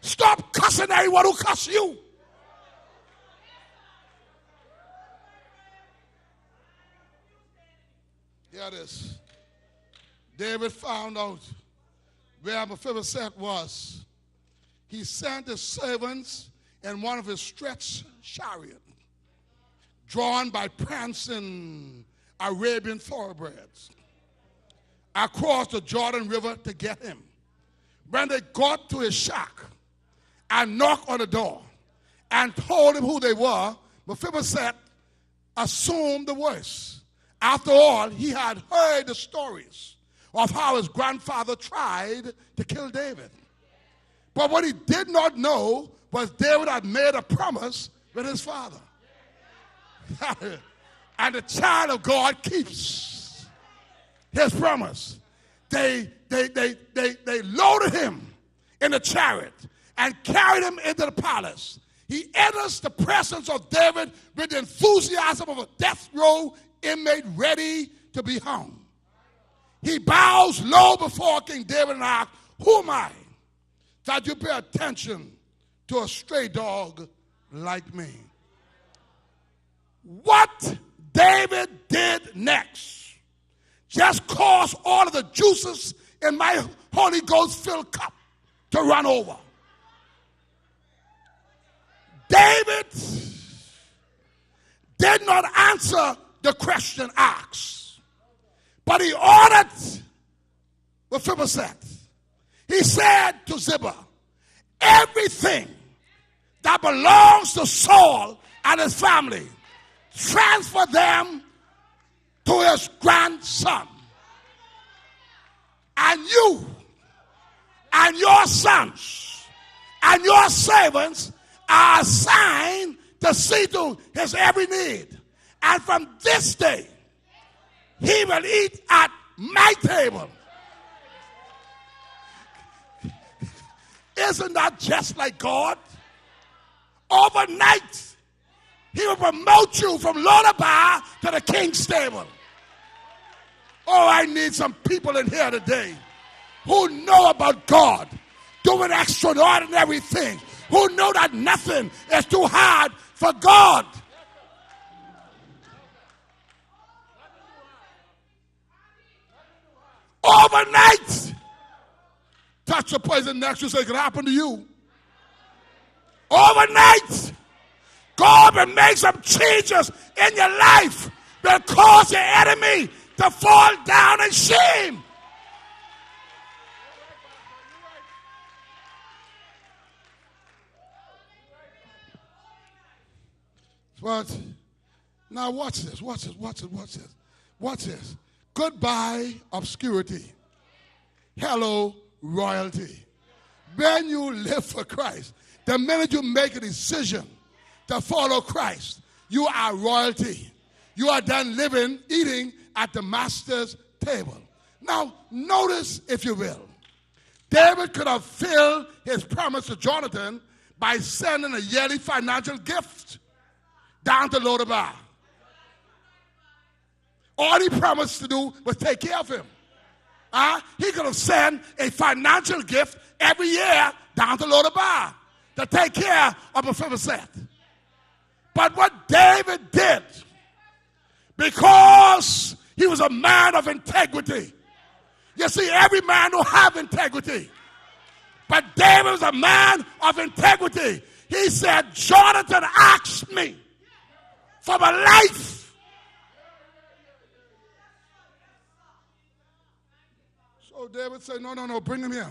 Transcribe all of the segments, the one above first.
Stop cussing everyone who cuss you. Here it is. David found out where Mephibosheth was. He sent his servants in one of his stretched chariots, drawn by prancing Arabian thoroughbreds, across the Jordan River to get him. When they got to his shack and knocked on the door and told him who they were, Mephibosheth assumed the worst. After all, he had heard the stories of how his grandfather tried to kill David. But what he did not know was David had made a promise with his father. And the child of God keeps his promise. They loaded him in a chariot and carried him into the palace. He enters the presence of David with the enthusiasm of a death row inmate ready to be hung. He bows low before King David and asks, who am I that you pay attention to a stray dog like me? What David did next just caused all of the juices in my Holy Ghost-filled cup to run over. David did not answer the question asked, but he ordered Mephibosheth. He said to Ziba, everything that belongs to Saul and his family, transfer them to his grandson. And you and your sons and your servants are assigned to see to his every need. And from this day, he will eat at my table. Isn't that just like God? Overnight, he will promote you from Lodabar to the king's table. Oh, I need some people in here today who know about God doing extraordinary things, who know that nothing is too hard for God. Overnight, touch the person next to you, say it could happen to you. Overnight, God will make some changes in your life that cause your enemy to fall down in shame. But now watch this, watch this, watch this, watch this, watch this. Goodbye, obscurity. Hello, royalty. When you live for Christ, the minute you make a decision to follow Christ, you are royalty. You are then living, eating at the master's table. Now, notice, if you will, David could have filled his promise to Jonathan by sending a yearly financial gift down to Lodabar. All he promised to do was take care of him. He could have sent a financial gift every year down to Lodabar to take care of Mephibosheth. But what David did, because he was a man of integrity. You see, every man will have integrity. But David was a man of integrity. He said, Jonathan asked me for my life. So David said, no, bring him here.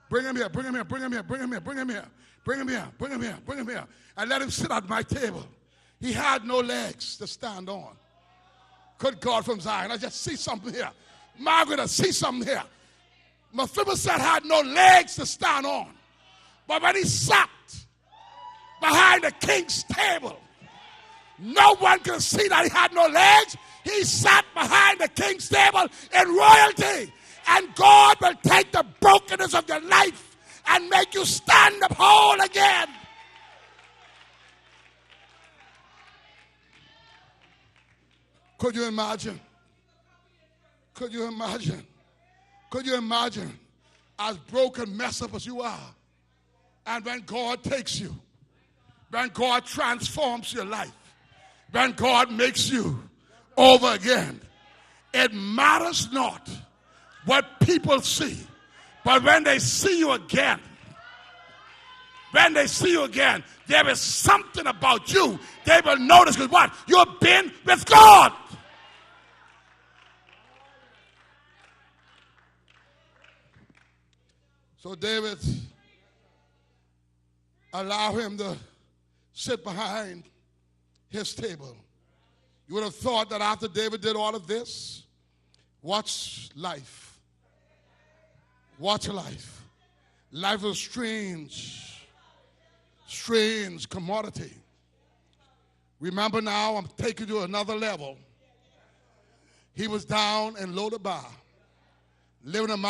Bring him here, bring him here, bring him here, bring him here, bring him here, bring him here, bring him here, bring him here. And let him sit at my table. He had no legs to stand on. Good God from Zion, I just see something here. Margaret, I see something here. Mephibosheth had no legs to stand on. But when he sat behind the king's table, no one could see that he had no legs. He sat behind the king's table in royalty. And God will take the brokenness of your life and make you stand up whole again. Could you imagine? Could you imagine? Could you imagine, as broken, messed up as you are, And when God takes you, when God transforms your life, when God makes you over again, it matters not what people see, but when they see you again, there is something about you they will notice, because what? You've been with God. So David allowed him to sit behind his table. You would have thought that after David did all of this, watch life. Watch life. Life is strange commodity. Remember now, I'm taking you to another level. He was down in Lodabar, living a mountain.